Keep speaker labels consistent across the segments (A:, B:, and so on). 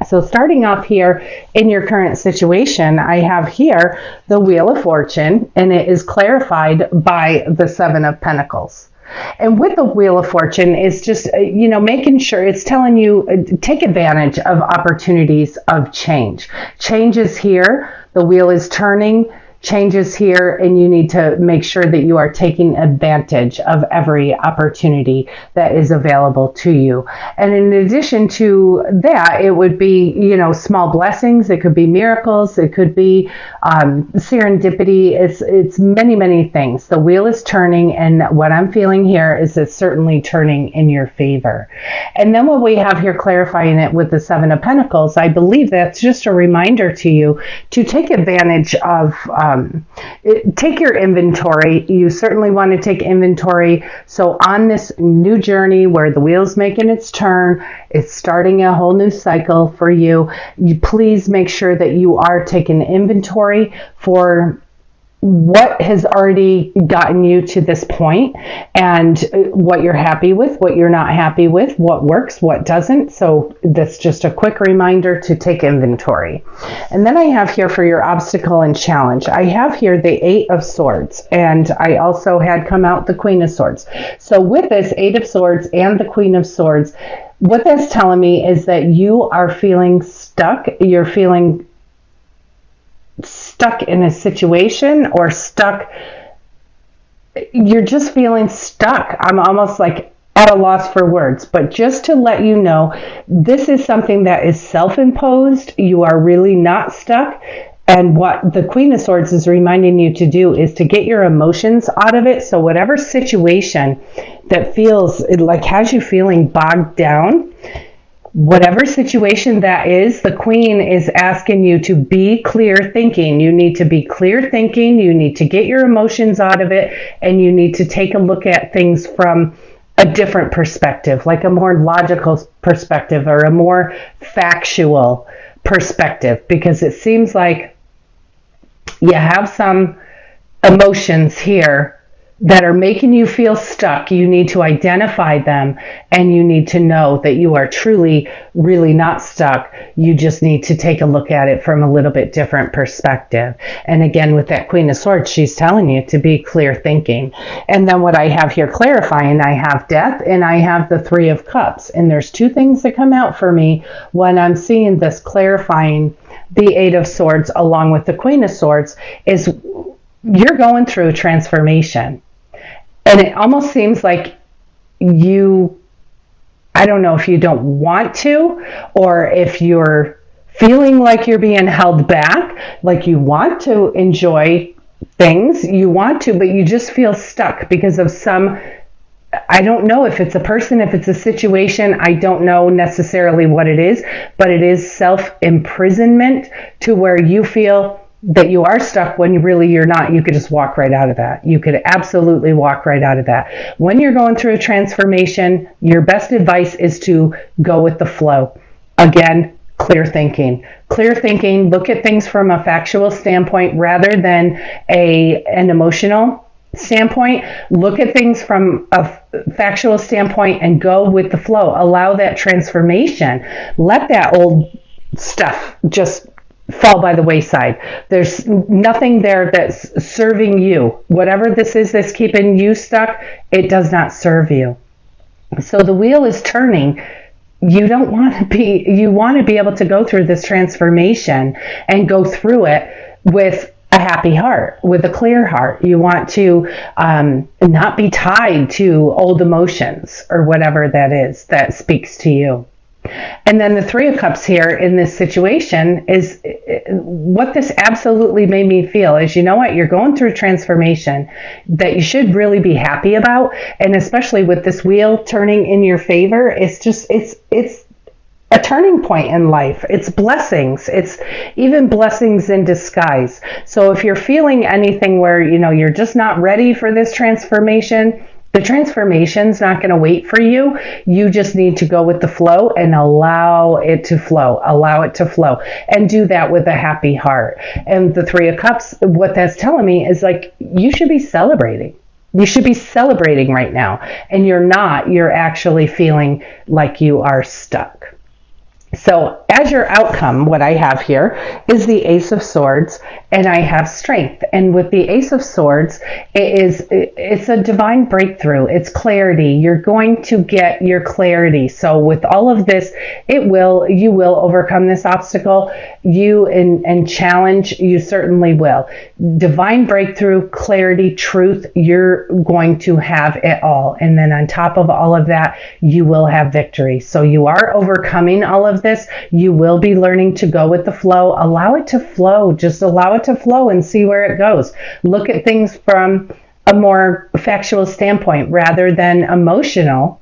A: So starting off here in your current situation, I have here the Wheel of Fortune, and it is clarified by the Seven of Pentacles. And with the Wheel of Fortune, it's just, making sure it's telling you, take advantage of opportunities of change. Change is here. The wheel is turning. Changes here, and you need to make sure that you are taking advantage of every opportunity that is available to you. And in addition to that, it would be, small blessings. It could be miracles. It could be serendipity. It's many, many things. The wheel is turning, and what I'm feeling here is it's certainly turning in your favor. And then what we have here clarifying it with the Seven of Pentacles, I believe that's just a reminder to you to take advantage of take your inventory. You certainly want to take inventory. So on this new journey where the wheel's making its turn, it's starting a whole new cycle for you. You please make sure that you are taking inventory for what has already gotten you to this point and what you're happy with, what you're not happy with, what works, what doesn't. So that's just a quick reminder to take inventory. And then I have here for your obstacle and challenge, I have here the Eight of Swords, and I also had come out the Queen of Swords. So with this Eight of Swords and the Queen of Swords, what that's telling me is that you are feeling stuck. You're feeling stuck in a situation or stuck. You're just feeling stuck. I'm almost like at a loss for words, but just to let you know, this is something that is self-imposed. You are really not stuck. And what the Queen of Swords is reminding you to do is to get your emotions out of it. So whatever situation that feels like has you feeling bogged down, whatever situation that is, the Queen is asking you to be clear thinking. You need to be clear thinking. You need to get your emotions out of it, and you need to take a look at things from a different perspective, like a more logical perspective or a more factual perspective, because it seems like you have some emotions here that are making you feel stuck. You need to identify them, and you need to know that you are truly, really not stuck. You just need to take a look at it from a little bit different perspective. And again, with that Queen of Swords, she's telling you to be clear thinking. And then what I have here clarifying, I have Death and I have the Three of Cups. And there's two things that come out for me when I'm seeing this clarifying the Eight of Swords along with the Queen of Swords is you're going through a transformation. And it almost seems like I don't know if you don't want to, or if you're feeling like you're being held back, like you want to enjoy things, you want to, but you just feel stuck because of I don't know if it's a person, if it's a situation, I don't know necessarily what it is, but it is self-imprisonment to where you feel that you are stuck when really you're not. You could just walk right out of that. You could absolutely walk right out of that. When you're going through a transformation, your best advice is to go with the flow. Again, clear thinking. Clear thinking, look at things from a factual standpoint rather than an emotional standpoint. Look at things from a factual standpoint and go with the flow. Allow that transformation. Let that old stuff just fall by the wayside. There's nothing there that's serving you. Whatever this is that's keeping you stuck, it does not serve you. So the wheel is turning. You want to be able to go through this transformation and go through it with a happy heart, with a clear heart. You want to not be tied to old emotions or whatever that is that speaks to you. And then the Three of Cups here in this situation is what this absolutely made me feel is, you know what, you're going through transformation that you should really be happy about. And especially with this wheel turning in your favor, it's a turning point in life. It's blessings. It's even blessings in disguise. So if you're feeling anything where, you're just not ready for this transformation, the transformation's not going to wait for you. You just need to go with the flow and allow it to flow. Allow it to flow. And do that with a happy heart. And the Three of Cups, what that's telling me is like, you should be celebrating. You should be celebrating right now. And you're not. You're actually feeling like you are stuck. So as your outcome, what I have here is the Ace of Swords, and I have strength. And with the Ace of Swords, it's a divine breakthrough. It's clarity. You're going to get your clarity. So with all of this, you will overcome this obstacle. And challenge, you certainly will. Divine breakthrough, clarity, truth, you're going to have it all. And then on top of all of that, you will have victory. So you are overcoming all of this. You will be learning to go with the flow. Allow it to flow. Just allow it to flow and see where it goes. Look at things from a more factual standpoint rather than emotional.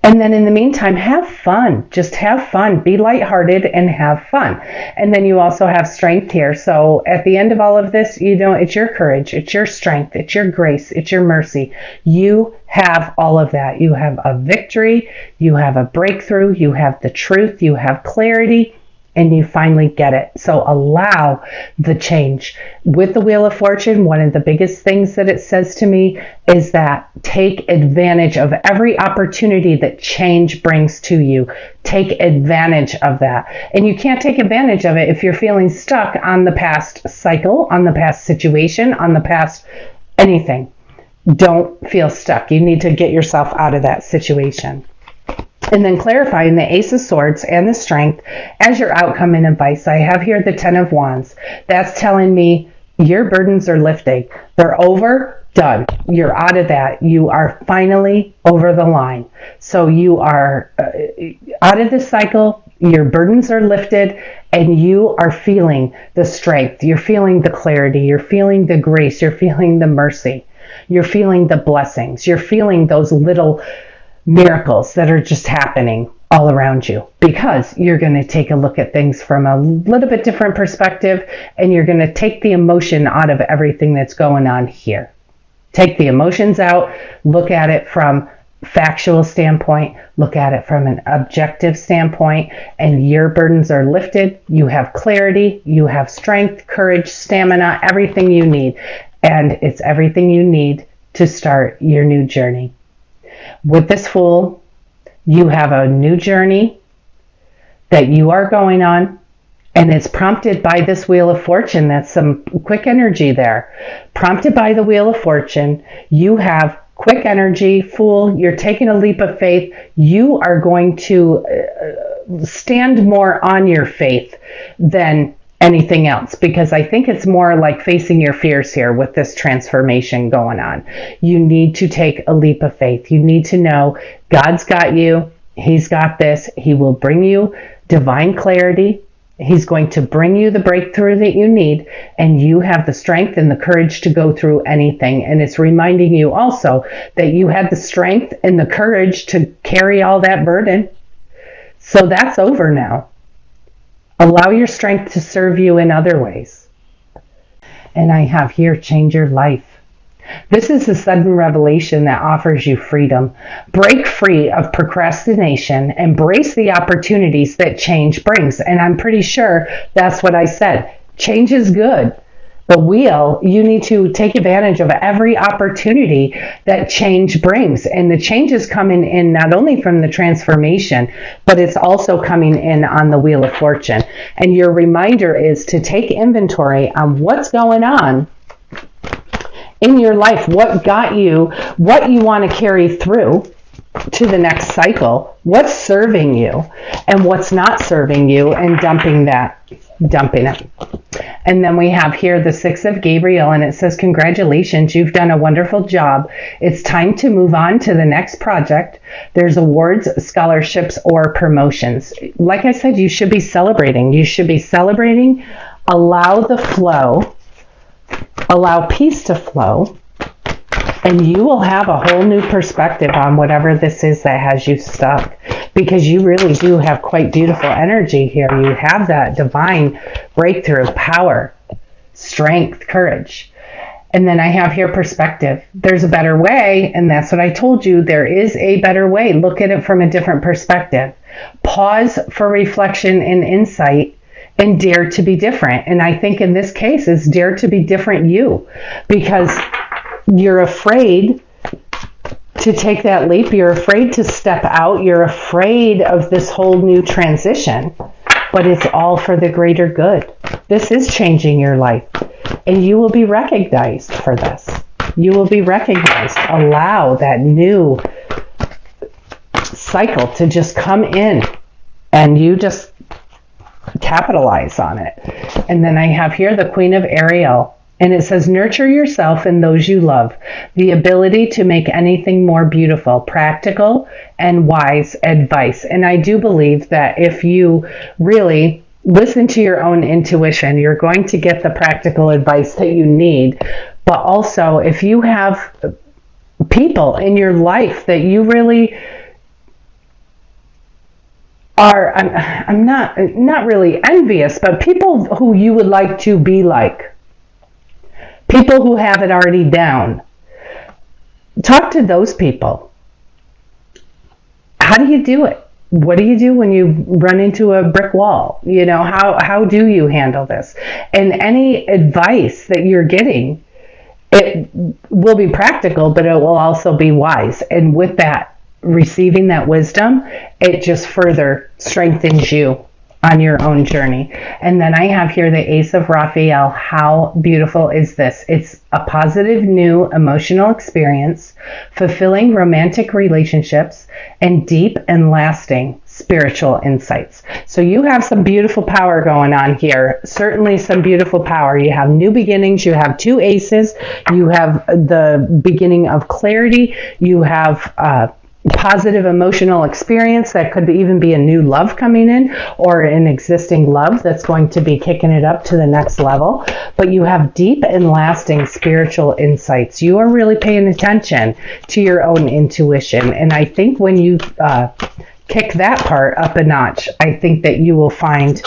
A: And then in the meantime, have fun. Just have fun. Be lighthearted and have fun. And then you also have strength here. So at the end of all of this, it's your courage, it's your strength, it's your grace, it's your mercy. You have all of that. You have a victory, you have a breakthrough, you have the truth, you have clarity, and you finally get it. So allow the change. With the Wheel of Fortune, one of the biggest things that it says to me is that take advantage of every opportunity that change brings to you. Take advantage of that. And you can't take advantage of it if you're feeling stuck on the past cycle, on the past situation, on the past anything. Don't feel stuck. You need to get yourself out of that situation. And then clarifying the Ace of Swords and the Strength as your outcome and advice. I have here the Ten of Wands. That's telling me your burdens are lifting. They're over, done. You're out of that. You are finally over the line. So you are out of this cycle. Your burdens are lifted and you are feeling the strength. You're feeling the clarity. You're feeling the grace. You're feeling the mercy. You're feeling the blessings. You're feeling those little miracles that are just happening all around you, because you're going to take a look at things from a little bit different perspective, and you're going to take the emotion out of everything that's going on here. Take the emotions out, look at it from factual standpoint, look at it from an objective standpoint, and your burdens are lifted. You have clarity, you have strength, courage, stamina, everything you need. And it's everything you need to start your new journey. With this Fool, you have a new journey that you are going on, and it's prompted by this Wheel of Fortune. That's some quick energy there. Prompted by the Wheel of Fortune, you have quick energy. Fool, you're taking a leap of faith. You are going to stand more on your faith than anything else, because I think it's more like facing your fears here with this transformation going on. You need to take a leap of faith. You need to know God's got you. He's got this. He will bring you divine clarity. He's going to bring you the breakthrough that you need, and you have the strength and the courage to go through anything. And it's reminding you also that you had the strength and the courage to carry all that burden. So that's over now. Allow your strength to serve you in other ways. And I have here, change your life. This is a sudden revelation that offers you freedom. Break free of procrastination. Embrace the opportunities that change brings. And I'm pretty sure that's what I said. Change is good. The wheel, you need to take advantage of every opportunity that change brings. And the change is coming in not only from the transformation, but it's also coming in on the Wheel of Fortune. And your reminder is to take inventory on what's going on in your life, what got you, what you want to carry through to the next cycle, what's serving you and what's not serving you, and dumping it. And then we have here the Six of Gabriel, and it says, congratulations, you've done a wonderful job. It's time to move on to the next project. There's awards, scholarships, or promotions. Like I said, you should be celebrating. You should be celebrating. Allow the flow. Allow peace to flow. And you will have a whole new perspective on whatever this is that has you stuck. Because you really do have quite beautiful energy here. You have that divine breakthrough, power, strength, courage. And then I have here perspective. There's a better way, and that's what I told you. There is a better way. Look at it from a different perspective. Pause for reflection and insight, and dare to be different. And I think in this case, it's dare to be different you, because you're afraid to take that leap. You're afraid to step out. You're afraid of this whole new transition, but it's all for the greater good. This is changing your life, and you will be recognized for this. You will be recognized. Allow that new cycle to just come in, and you just capitalize on it. And then I have here the Queen of Ariel. And it says, nurture yourself and those you love. The ability to make anything more beautiful, practical, and wise advice. And I do believe that if you really listen to your own intuition, you're going to get the practical advice that you need. But also, if you have people in your life that you really are, I'm not really envious, but people who you would like to be like. People who have it already down. Talk to those people. How do you do it? What do you do when you run into a brick wall? You know, how do you handle this? And any advice that you're getting, it will be practical, but it will also be wise. And with that, receiving that wisdom, it just further strengthens you on your own journey. And then I have here the Ace of Raphael. How beautiful is this? It's a positive new emotional experience, fulfilling romantic relationships, and deep and lasting spiritual insights. So you have some beautiful power going on here. Certainly some beautiful power. You have new beginnings. You have two aces. You have the beginning of clarity. You have positive emotional experience that could even be a new love coming in, or an existing love that's going to be kicking it up to the next level. But you have deep and lasting spiritual insights. You are really paying attention to your own intuition. And I think when you kick that part up a notch, I think that you will find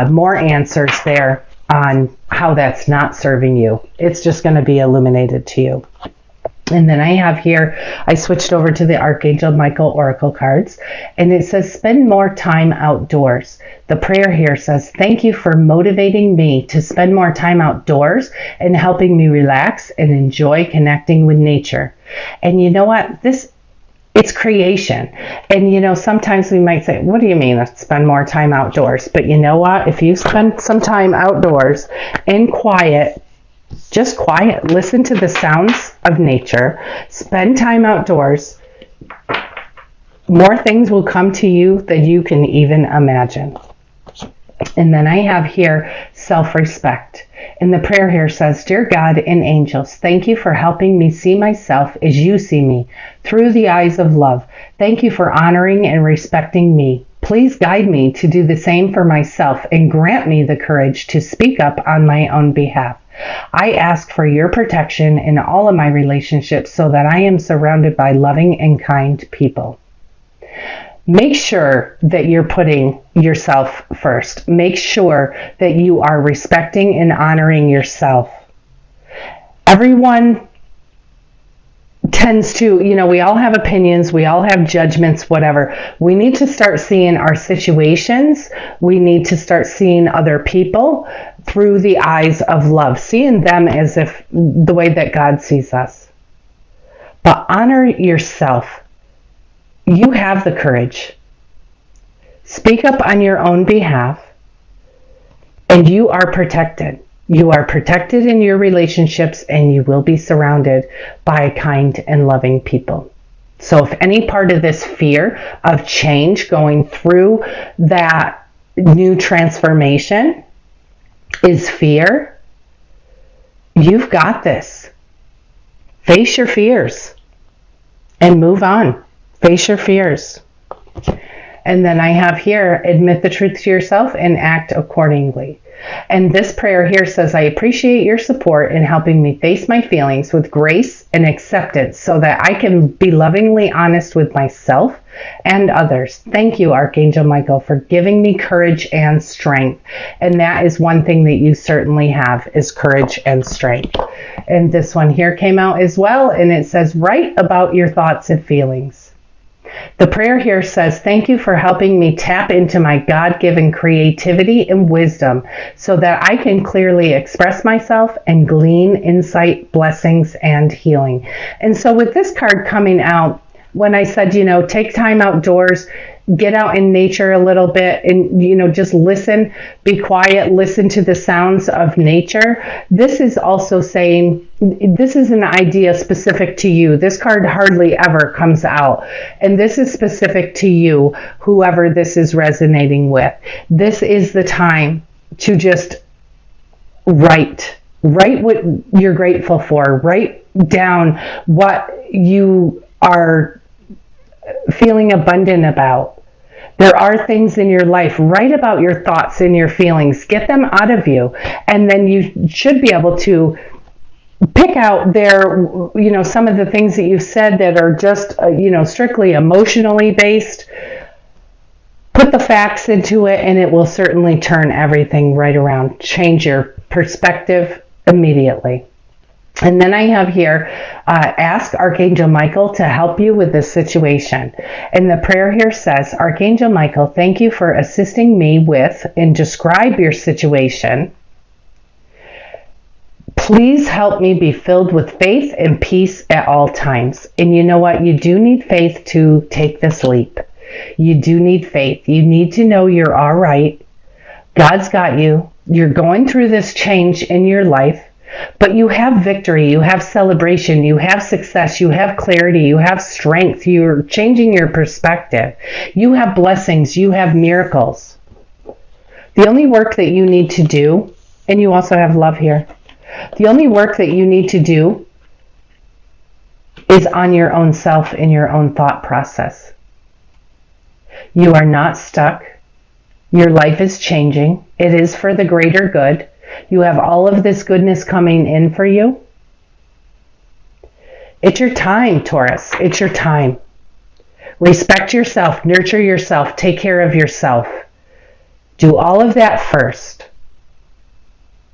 A: more answers there on how that's not serving you. It's just going to be illuminated to you. And then I have here, I switched over to the Archangel Michael Oracle cards, and it says, spend more time outdoors. The prayer here says, thank you for motivating me to spend more time outdoors and helping me relax and enjoy connecting with nature. And you know what? It's creation. And you know, sometimes we might say, what do you mean spend more time outdoors? But you know what? If you spend some time outdoors in quiet, just quiet, listen to the sounds of nature, spend time outdoors, more things will come to you than you can even imagine. And then I have here self-respect. And the prayer here says, dear God and angels, thank you for helping me see myself as you see me, through the eyes of love. Thank you for honoring and respecting me. Please guide me to do the same for myself and grant me the courage to speak up on my own behalf. I ask for your protection in all of my relationships so that I am surrounded by loving and kind people. Make sure that you're putting yourself first. Make sure that you are respecting and honoring yourself. Everyone tends to, we all have opinions, we all have judgments, whatever. We need to start seeing our situations. We need to start seeing other people through the eyes of love, seeing them as if the way that God sees us. But honor yourself. You have the courage. Speak up on your own behalf, and you are protected. You are protected in your relationships, and you will be surrounded by kind and loving people. So if any part of this fear of change, going through that new transformation, is fear, you've got this. Face your fears and move on. Face your fears. And then I have here, admit the truth to yourself and act accordingly. And this prayer here says, I appreciate your support in helping me face my feelings with grace and acceptance so that I can be lovingly honest with myself and others. Thank you, Archangel Michael, for giving me courage and strength. And that is one thing that you certainly have, is courage and strength. And this one here came out as well, and it says, write about your thoughts and feelings. The prayer here says, thank you for helping me tap into my God-given creativity and wisdom so that I can clearly express myself and glean insight, blessings, and healing. And so with this card coming out, when I said, take time outdoors, get out in nature a little bit and, just listen, be quiet, listen to the sounds of nature. This is also saying, this is an idea specific to you. This card hardly ever comes out. And this is specific to you, whoever this is resonating with. This is the time to just write what you're grateful for. Write down what you are feeling abundant about. There are things in your life. Write about your thoughts and your feelings. Get them out of you. And then you should be able to pick out some of the things that you've said that are just, strictly emotionally based. Put the facts into it, and it will certainly turn everything right around. Change your perspective immediately. And then I have here, ask Archangel Michael to help you with this situation. And the prayer here says, Archangel Michael, thank you for assisting me with and describe your situation. Please help me be filled with faith and peace at all times. And you know what? You do need faith to take this leap. You do need faith. You need to know you're all right. God's got you. You're going through this change in your life. But you have victory, you have celebration, you have success, you have clarity, you have strength, you're changing your perspective. You have blessings, you have miracles. The only work that you need to do, and you also have love here, the only work that you need to do is on your own self in your own thought process. You are not stuck. Your life is changing. It is for the greater good. You have all of this goodness coming in for you. It's your time, Taurus. It's your time. Respect yourself, nurture yourself, take care of yourself. Do all of that first.